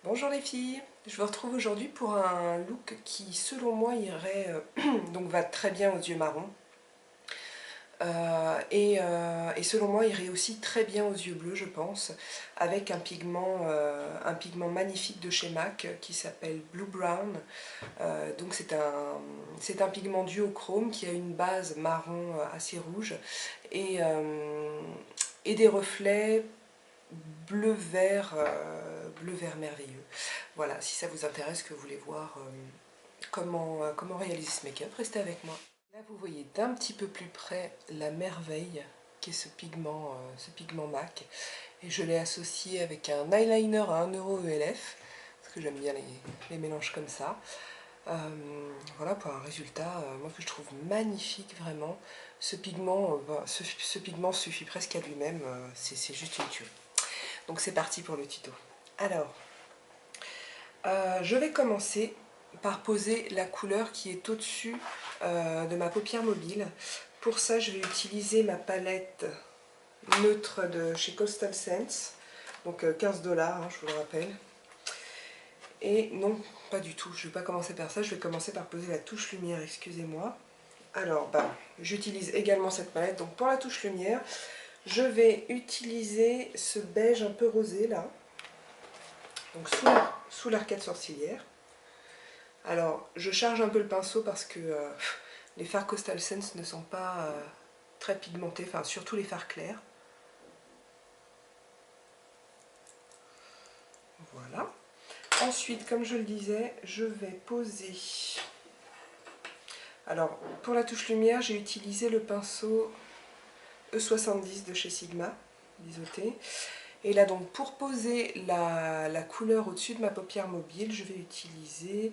Bonjour les filles, je vous retrouve aujourd'hui pour un look qui selon moi irait donc va très bien aux yeux marrons et selon moi irait aussi très bien aux yeux bleus je pense, avec un pigment magnifique de chez MAC qui s'appelle Blue Brown. Donc c'est un pigment duochrome qui a une base marron assez rouge et des reflets bleu vert merveilleux. Voilà, si ça vous intéresse, que vous voulez voir comment réaliser ce make-up, restez avec moi. Là vous voyez d'un petit peu plus près la merveille qui est ce pigment MAC, et je l'ai associé avec un eyeliner à 1 € ELF parce que j'aime bien les mélanges comme ça. Voilà pour un résultat moi que je trouve magnifique vraiment. Ce pigment, ce pigment suffit presque à lui-même, c'est juste une tuerie. Donc c'est parti pour le tuto. Alors, je vais commencer par poser la couleur qui est au-dessus de ma paupière mobile. Pour ça, je vais utiliser ma palette neutre de chez Coastal Scents, donc 15 $, hein, je vous le rappelle. Et non, pas du tout, je ne vais pas commencer par ça, je vais commencer par poser la touche lumière, excusez-moi. Alors, j'utilise également cette palette, donc pour la touche lumière, je vais utiliser ce beige un peu rosé là, donc sous l'arcade sourcilière. Alors, je charge un peu le pinceau parce que les fards Coastal Scents ne sont pas très pigmentés, enfin surtout les fards clairs. Voilà. Ensuite, comme je le disais, je vais poser... Alors, pour la touche lumière, j'ai utilisé le pinceau E70 de chez Sigma, biseauté. Et là, donc, pour poser la couleur au-dessus de ma paupière mobile, je vais utiliser,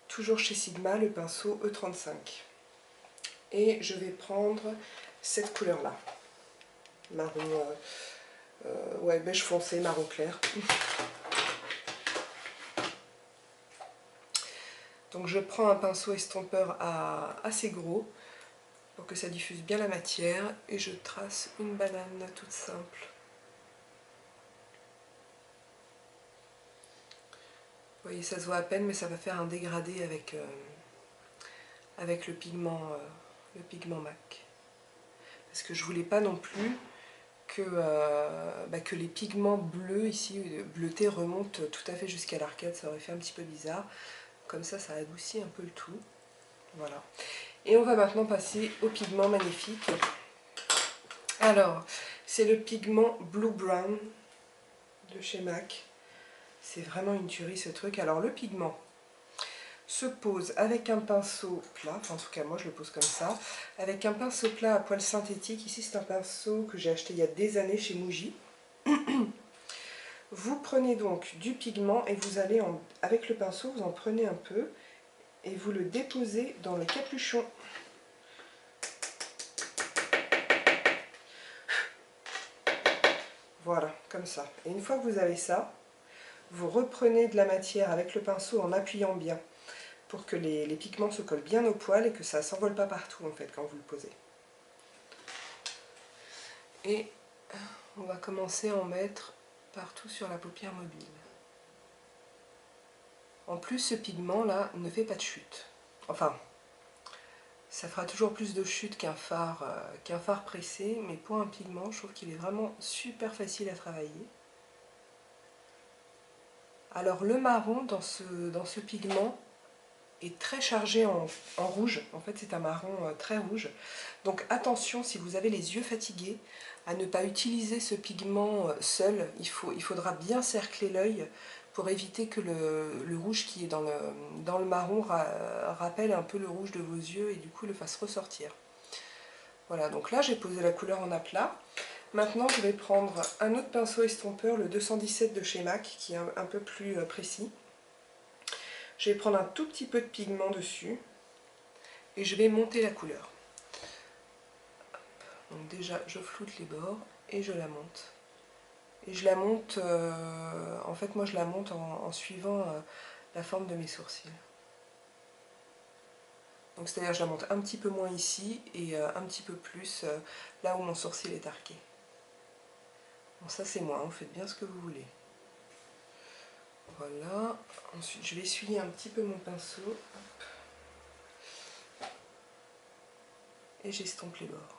toujours chez Sigma, le pinceau E35. Et je vais prendre cette couleur-là, marron, ouais, beige foncé, marron clair. Donc je prends un pinceau estompeur assez gros pour que ça diffuse bien la matière et je trace une banane toute simple. Vous voyez, ça se voit à peine, mais ça va faire un dégradé avec le pigment MAC. Parce que je voulais pas non plus que les pigments bleus ici, bleutés, remontent tout à fait jusqu'à l'arcade, ça aurait fait un petit peu bizarre. Comme ça adoucit un peu le tout. Voilà. Et on va maintenant passer au pigment magnifique. Alors, c'est le pigment Blue Brown de chez MAC. C'est vraiment une tuerie ce truc. Alors le pigment se pose avec un pinceau plat, enfin en tout cas moi je le pose comme ça, avec un pinceau plat à poils synthétique. Ici c'est un pinceau que j'ai acheté il y a des années chez Muji. Vous prenez donc du pigment et vous allez, avec le pinceau, vous en prenez un peu et vous le déposez dans le capuchon. Voilà, comme ça. Et une fois que vous avez ça, vous reprenez de la matière avec le pinceau en appuyant bien pour que les pigments se collent bien au poil et que ça ne s'envole pas partout en fait quand vous le posez. Et on va commencer à en mettre partout sur la paupière mobile. En plus, ce pigment là ne fait pas de chute. Enfin, ça fera toujours plus de chute qu'un fard pressé, mais pour un pigment, je trouve qu'il est vraiment super facile à travailler. Alors le marron dans ce pigment est très chargé en rouge. En fait, c'est un marron très rouge. Donc attention, si vous avez les yeux fatigués, à ne pas utiliser ce pigment seul. Il faudra bien cercler l'œil pour éviter que le rouge qui est dans le marron rappelle un peu le rouge de vos yeux et du coup le fasse ressortir. Voilà, donc là j'ai posé la couleur en aplat. Maintenant je vais prendre un autre pinceau estompeur, le 217 de chez MAC, qui est un peu plus précis. Je vais prendre un tout petit peu de pigment dessus et je vais monter la couleur. Donc déjà je floute les bords et je la monte. Et je la monte, en fait moi je la monte en suivant la forme de mes sourcils. Donc c'est-à-dire je la monte un petit peu moins ici et un petit peu plus là où mon sourcil est arqué. Bon ça c'est moi, vous faites bien ce que vous voulez. Voilà, ensuite je vais essuyer un petit peu mon pinceau et j'estompe les bords.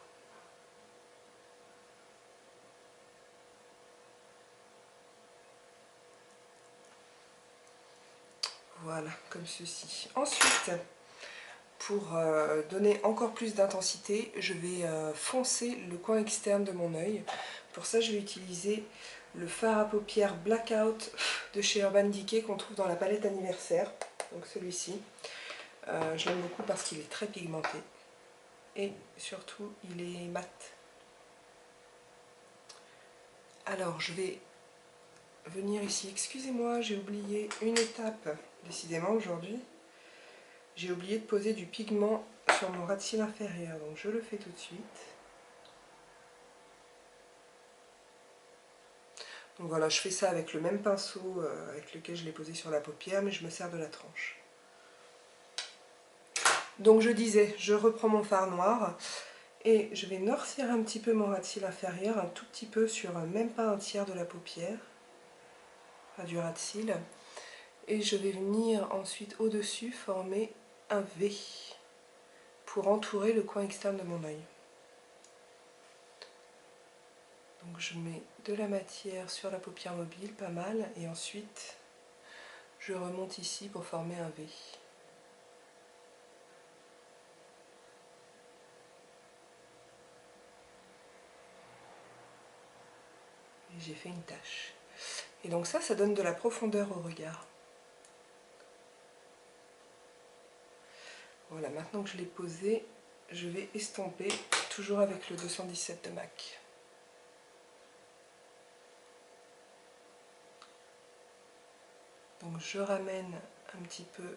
Voilà, comme ceci. Ensuite, pour donner encore plus d'intensité, je vais foncer le coin externe de mon œil. Pour ça, je vais utiliser le fard à paupières Blackout de chez Urban Decay qu'on trouve dans la palette anniversaire. Donc celui-ci. Je l'aime beaucoup parce qu'il est très pigmenté. Et surtout, il est mat. Alors, je vais venir ici. Excusez-moi, j'ai oublié une étape, décidément aujourd'hui. J'ai oublié de poser du pigment sur mon ras de cils inférieur, donc je le fais tout de suite. Donc voilà, je fais ça avec le même pinceau avec lequel je l'ai posé sur la paupière, mais je me sers de la tranche. Donc je disais, je reprends mon fard noir et je vais noircir un petit peu mon ras de cils inférieur, un tout petit peu sur même pas un tiers de la paupière, enfin du ras de cils. Et je vais venir ensuite au-dessus former un V pour entourer le coin externe de mon œil. Donc je mets de la matière sur la paupière mobile, pas mal, et ensuite je remonte ici pour former un V. Et j'ai fait une tache. Et donc ça donne de la profondeur au regard. Voilà, maintenant que je l'ai posé, je vais estomper, toujours avec le 217 de MAC. Donc je ramène un petit peu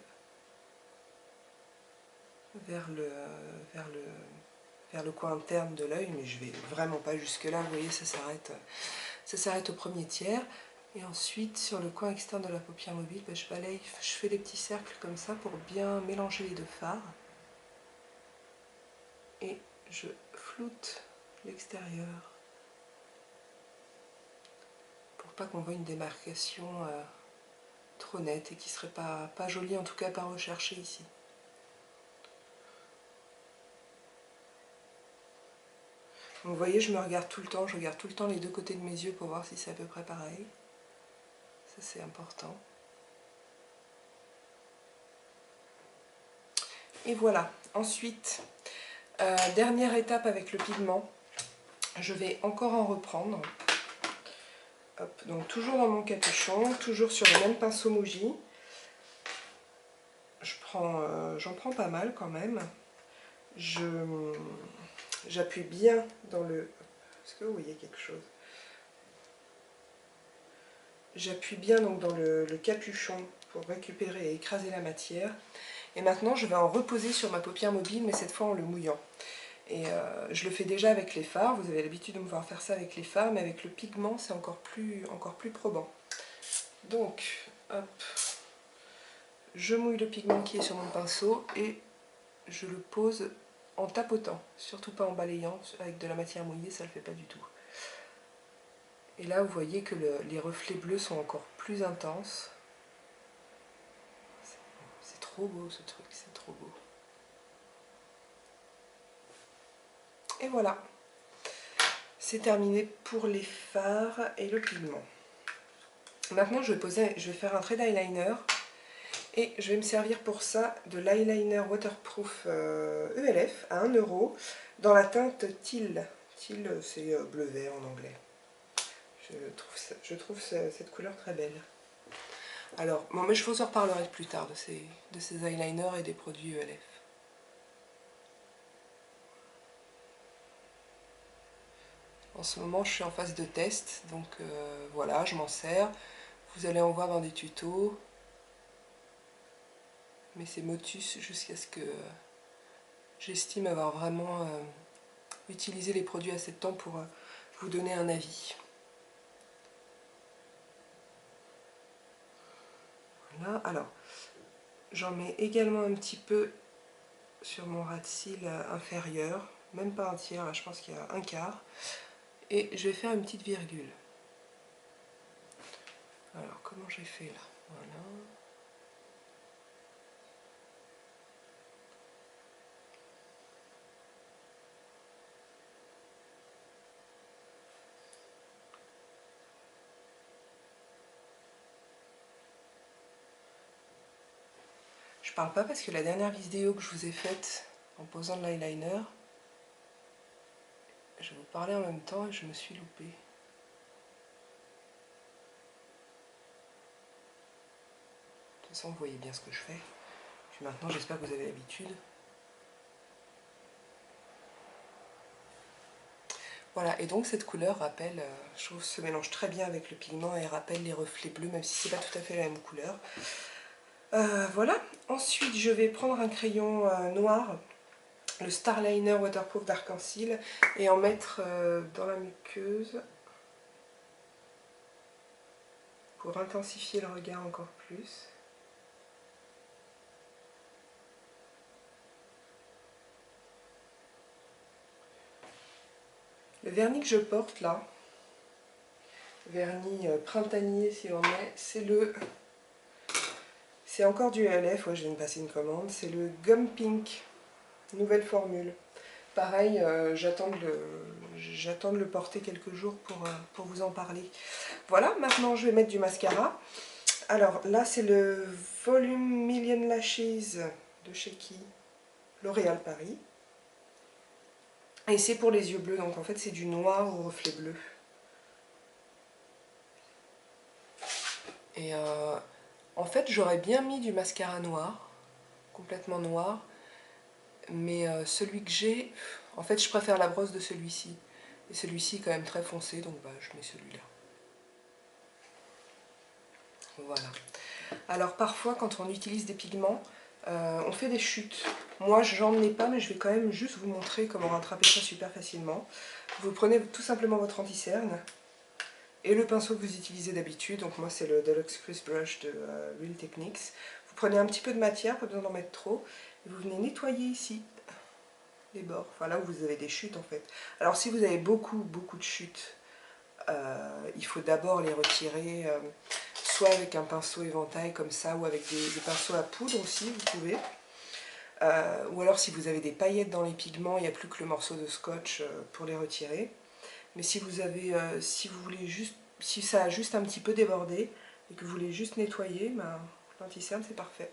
vers le coin interne de l'œil, mais je vais vraiment pas jusque là, vous voyez, ça s'arrête au premier tiers. Et ensuite sur le coin externe de la paupière mobile, je balaye, je fais des petits cercles comme ça pour bien mélanger les deux fards. Et je floute l'extérieur pour pas qu'on voit une démarcation trop nette et qui serait pas jolie, en tout cas pas recherchée ici. Donc vous voyez, je me regarde tout le temps, je regarde tout le temps les deux côtés de mes yeux pour voir si c'est à peu près pareil. Ça c'est important. Et voilà, ensuite, dernière étape avec le pigment, je vais encore en reprendre. Hop, donc toujours dans mon capuchon, toujours sur le même pinceau Muji. J'en prends pas mal quand même. J'appuie bien dans le... Est-ce que vous voyez quelque chose? J'appuie bien donc dans le capuchon pour récupérer et écraser la matière. Et maintenant je vais en reposer sur ma paupière mobile, mais cette fois en le mouillant. Et je le fais déjà avec les fards, vous avez l'habitude de me voir faire ça avec les fards, mais avec le pigment c'est encore plus probant. Donc, hop, je mouille le pigment qui est sur mon pinceau et je le pose en tapotant, surtout pas en balayant, avec de la matière mouillée ça ne le fait pas du tout. Et là vous voyez que les reflets bleus sont encore plus intenses. C'est trop beau ce truc, c'est trop beau. Et voilà, c'est terminé pour les fards et le pigment. Maintenant je vais faire un trait d'eyeliner et je vais me servir pour ça de l'eyeliner waterproof ELF à 1 € dans la teinte Teal. Teal c'est bleu vert en anglais. Je trouve cette couleur très belle. Alors, bon, mais je vous en reparlerai plus tard de ces eyeliners et des produits ELF. En ce moment, je suis en phase de test, donc voilà, je m'en sers. Vous allez en voir dans des tutos. Mais c'est motus jusqu'à ce que j'estime avoir vraiment utilisé les produits assez de temps pour vous donner un avis. Voilà, alors, j'en mets également un petit peu sur mon ras de cils inférieur, même pas un tiers, là je pense qu'il y a un quart. Et je vais faire une petite virgule. Alors, comment j'ai fait là? Voilà. Je parle pas parce que la dernière vidéo que je vous ai faite en posant de l'eyeliner, je vous parlais en même temps et je me suis loupée. De toute façon, vous voyez bien ce que je fais. Puis maintenant, j'espère que vous avez l'habitude. Voilà, et donc cette couleur rappelle, je trouve, se mélange très bien avec le pigment et rappelle les reflets bleus, même si c'est pas tout à fait la même couleur. Voilà, ensuite je vais prendre un crayon noir, le Starliner Waterproof d'Arc-en-Ciel, et en mettre dans la muqueuse pour intensifier le regard encore plus. Le vernis que je porte là, vernis printanier si on est, c'est encore du ELF, ouais, je viens de passer une commande, c'est le Gum Pink, nouvelle formule. Pareil, j'attends de le porter quelques jours pour vous en parler. Voilà, maintenant je vais mettre du mascara. Alors là c'est le Volume Million Lashes de chez qui? L'Oréal Paris. Et c'est pour les yeux bleus, donc en fait c'est du noir au reflet bleu. Et en fait j'aurais bien mis du mascara noir, complètement noir, mais celui que j'ai, en fait je préfère la brosse de celui-ci. Et celui-ci est quand même très foncé, donc bah, je mets celui-là. Voilà. Alors parfois quand on utilise des pigments, on fait des chutes. Moi j'en ai pas, mais je vais quand même juste vous montrer comment rattraper ça super facilement. Vous prenez tout simplement votre anti-cerne et le pinceau que vous utilisez d'habitude. Donc moi c'est le Deluxe Crease Brush de Real Techniques. Vous prenez un petit peu de matière, pas besoin d'en mettre trop, et vous venez nettoyer ici les bords, enfin là où vous avez des chutes en fait. Alors si vous avez beaucoup de chutes, il faut d'abord les retirer, soit avec un pinceau éventail comme ça, ou avec des pinceaux à poudre aussi, vous pouvez. Ou alors si vous avez des paillettes dans les pigments, il n'y a plus que le morceau de scotch pour les retirer. Mais si vous avez, si vous voulez juste, si ça a juste un petit peu débordé et que vous voulez juste nettoyer, ben, l'anti-cerne c'est parfait.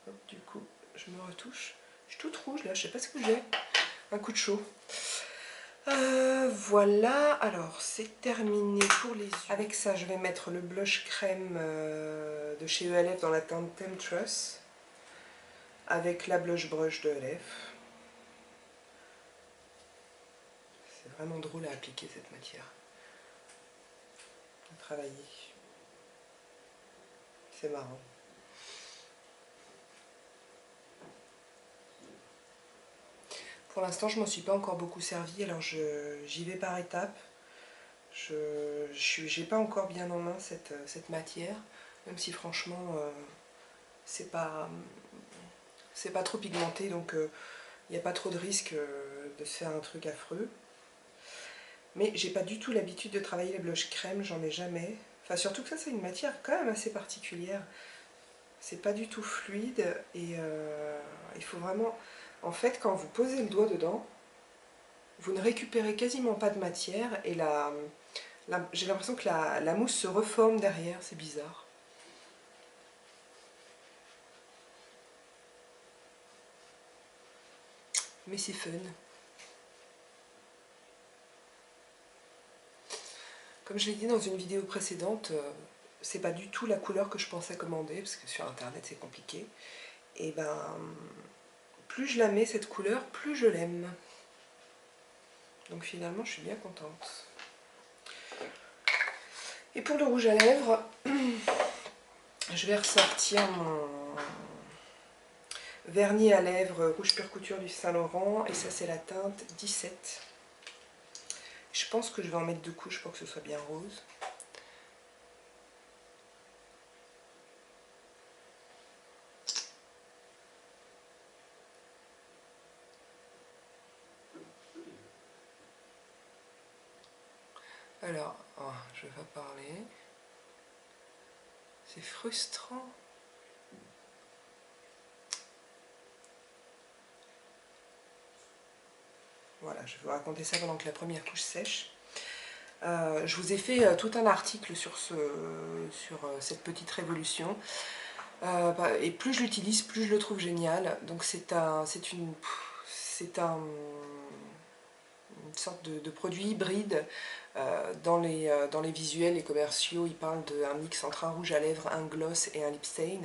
Hop, du coup, je me retouche. Je suis toute rouge là, je sais pas ce que j'ai. Un coup de chaud. Voilà, alors c'est terminé pour les yeux. Avec ça, je vais mettre le blush crème de chez ELF dans la teinte Temptress, avec la blush brush de ELF. C'est vraiment drôle à appliquer cette matière, à travailler. C'est marrant. Pour l'instant, je m'en suis pas encore beaucoup servi, alors j'y vais par étapes. Je n'ai pas encore bien en main cette matière, même si franchement, c'est pas trop pigmenté, donc il n'y a pas trop de risque de se faire un truc affreux. Mais j'ai pas du tout l'habitude de travailler les blushs crème, j'en ai jamais. Enfin, surtout que ça, c'est une matière quand même assez particulière. C'est pas du tout fluide et il faut vraiment... En fait, quand vous posez le doigt dedans, vous ne récupérez quasiment pas de matière et j'ai l'impression que la mousse se reforme derrière, c'est bizarre. Mais c'est fun. Comme je l'ai dit dans une vidéo précédente, c'est pas du tout la couleur que je pensais commander, parce que sur internet c'est compliqué. Et ben, plus je la mets cette couleur, plus je l'aime. Donc finalement je suis bien contente. Et pour le rouge à lèvres, je vais ressortir mon vernis à lèvres rouge pure couture du Saint Laurent, et ça c'est la teinte 17. Je pense que je vais en mettre 2 couches pour que ce soit bien rose. Alors, je vais pas parler. C'est frustrant. Voilà, je vais vous raconter ça pendant que la première couche sèche. Je vous ai fait tout un article sur cette petite révolution. Et plus je l'utilise, plus je le trouve génial. Donc c'est une sorte de produit hybride. Dans les visuels et commerciaux, ils parlent d'un mix entre un rouge à lèvres, un gloss et un lip stain.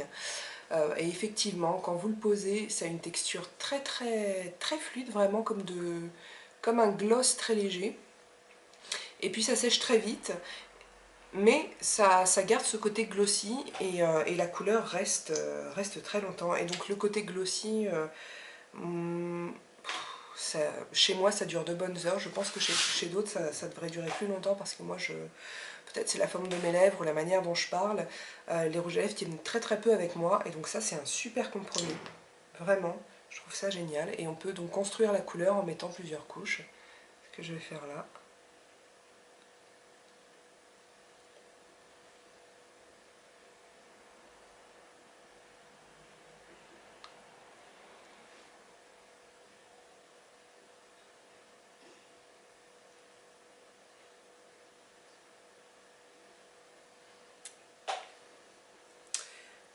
Et effectivement, quand vous le posez, ça a une texture très très très fluide, vraiment comme un gloss très léger. Et puis ça sèche très vite, mais ça garde ce côté glossy et la couleur reste très longtemps. Et donc le côté glossy, chez moi ça dure de bonnes heures. Je pense que chez d'autres ça devrait durer plus longtemps parce que moi peut-être c'est la forme de mes lèvres ou la manière dont je parle. Les rouges à lèvres tiennent très très peu avec moi et donc ça c'est un super compromis. Vraiment, je trouve ça génial. Et on peut donc construire la couleur en mettant plusieurs couches. Ce que je vais faire là.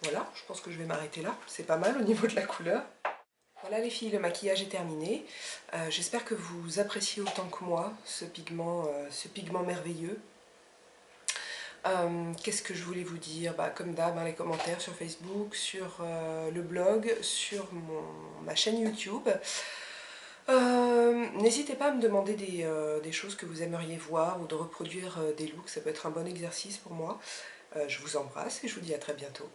Voilà, je pense que je vais m'arrêter là. C'est pas mal au niveau de la couleur. Voilà les filles, le maquillage est terminé. J'espère que vous appréciez autant que moi ce pigment merveilleux. Qu'est-ce que je voulais vous dire? Comme d'hab, les commentaires sur Facebook, sur le blog, sur ma chaîne YouTube. N'hésitez pas à me demander des choses que vous aimeriez voir ou de reproduire des looks, ça peut être un bon exercice pour moi. Je vous embrasse et je vous dis à très bientôt.